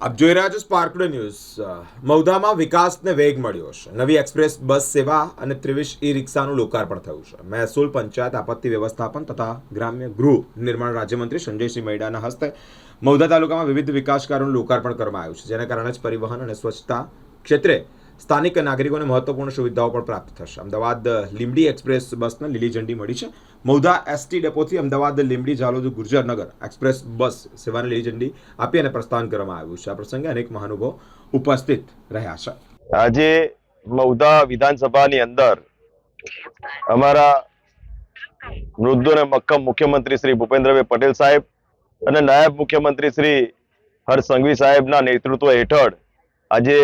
આપ જોઈ રહ્યા છો સ્પાર્ક ન્યૂઝ। મૌધામાં વિકાસને વેગ મળ્યો છે। નવી એક્સપ્રેસ બસ સેવા અને 23 ઈ-રિક્ષાનું લોકાર્પણ થયું છે। મહેસૂલ, પંચાયત, આપત્તિ વ્યવસ્થાપન તથા ગ્રામ્ય ગૃહ નિર્માણ રાજ્યમંત્રી સંજયસિંહ મૈડાના હસ્તે મૌધા તાલુકામાં વિવિધ વિકાસ કાર્યોનું લોકાર્પણ કરવામાં આવ્યું છે, જેના કારણે જ પરિવહન અને સ્વચ્છતા ક્ષેત્રે સ્થાનિક નાગરિકોને મહત્વપૂર્ણ સુવિધાઓ પણ પ્રાપ્ત થશે। અમદાવાદ લીંબડી એક્સપ્રેસ બસને લીલી ઝંડી મળી છે। મૌધા એસટી ડેપોથી અમદાવાદ લીંબડી ઝાલોદ ગુર્જરનગર એક્સપ્રેસ બસ સેવાને લીલી ઝંડી આપી અને પ્રસ્થાન કરવામાં આવ્યું છે। આ પ્રસંગે અનેક મહાનુભાવો ઉપસ્થિત રહ્યા છે। આજે મૌધા વિધાનસભાની અંદર અમારા મૃદુ અને મક્કમ મુખ્યમંત્રી શ્રી ભૂપેન્દ્રભાઈ પટેલ સાહેબ અને નાયબ મુખ્યમંત્રી શ્રી હર્ષ સંઘવી સાહેબના નેતૃત્વ હેઠળ આજે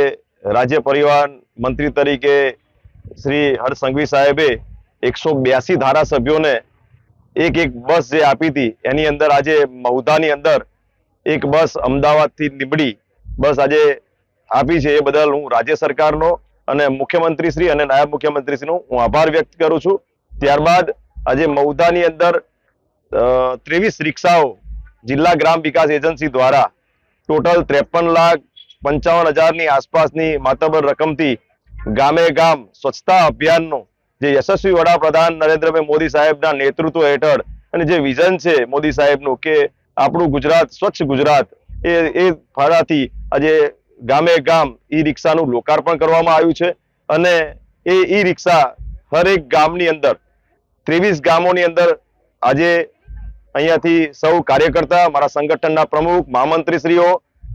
રાજ્ય પરિવહન મંત્રી તરીકે શ્રી હર્ષ સંઘવી સાહેબે 182 ધારાસભ્યોને એક બસ જે આપી હતી, એની અંદર આજે મૌધાની અંદર એક બસ અમદાવાદથી લીંબડી બસ આજે આપી છે। એ બદલ હું રાજ્ય સરકારનો અને મુખ્યમંત્રી શ્રી અને નાયબ મુખ્યમંત્રી શ્રીનો હું આભાર વ્યક્ત કરું છું। ત્યારબાદ આજે મૌધાની અંદર 23 રિક્ષાઓ જિલ્લા ગ્રામ વિકાસ એજન્સી દ્વારા ટોટલ 53,55,000ની આસપાસની માતબર રકમથી ગામે ગામ સ્વચ્છતા અભિયાનનો જે યશસ્વી વડાપ્રધાન નરેન્દ્રભાઈ મોદી સાહેબના નેતૃત્વ હેઠળ અને જે વિઝન છે મોદી સાહેબનું કે આપણું ગુજરાત સ્વચ્છ ગુજરાત, એ ફાળાથી આજે ગામે ગામ ઈ રિક્ષાનું લોકાર્પણ કરવામાં આવ્યું છે અને એ ઈ રિક્ષા હરેક ગામની અંદર 23 ગામોની અંદર આજે અહીંયાથી સૌ કાર્યકર્તા, મારા સંગઠનના પ્રમુખ, મહામંત્રીશ્રીઓ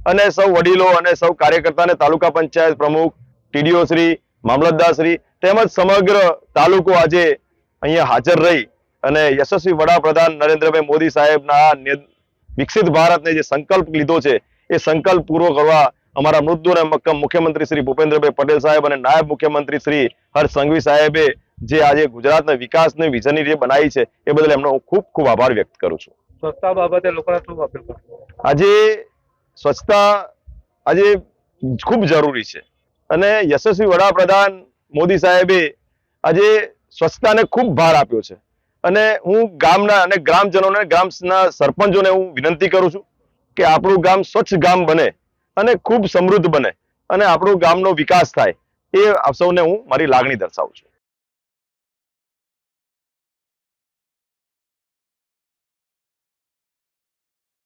અને સૌ વડીલો અને સૌ કાર્યકર્તા અને તાલુકા પંચાયત પ્રમુખ, ટીડીઓ શ્રી, મામલતદાર શ્રી તેમજ સમગ્ર તાલુકો આજે અહીંયા હાજર રહી અને યશસ્વી વડાપ્રધાન નરેન્દ્રભાઈ મોદી સાહેબના વિકસિત ભારતને જે સંકલ્પ લીધો છે એ સંકલ્પ પૂરો કરવા અમારા મૃદુ અને મક્કમ મુખ્યમંત્રી શ્રી ભૂપેન્દ્રભાઈ પટેલ સાહેબ અને નાયબ મુખ્યમંત્રી શ્રી હર્ષ સંઘવી સાહેબે જે આજે ગુજરાતના વિકાસની વિઝન જે બનાવી છે એ બદલ એમનો હું ખૂબ ખૂબ આભાર વ્યક્ત કરું છું। સ્વચ્છતા બાબતે લોકોને શું અપીલ કરશો? આજે સ્વચ્છતા આજે ખૂબ જરૂરી છે અને યશસ્વી વડાપ્રધાન મોદી સાહેબે આજે સ્વચ્છતાને ખૂબ ભાર આપ્યો છે અને હું ગામના અને ગ્રામજનોને, ગામના સરપંચોને હું વિનંતી કરું છું કે આપણું ગામ સ્વચ્છ ગામ બને અને ખૂબ સમૃદ્ધ બને અને આપણું ગામનો વિકાસ થાય, એ આપ સૌને હું મારી લાગણી દર્શાવું છું।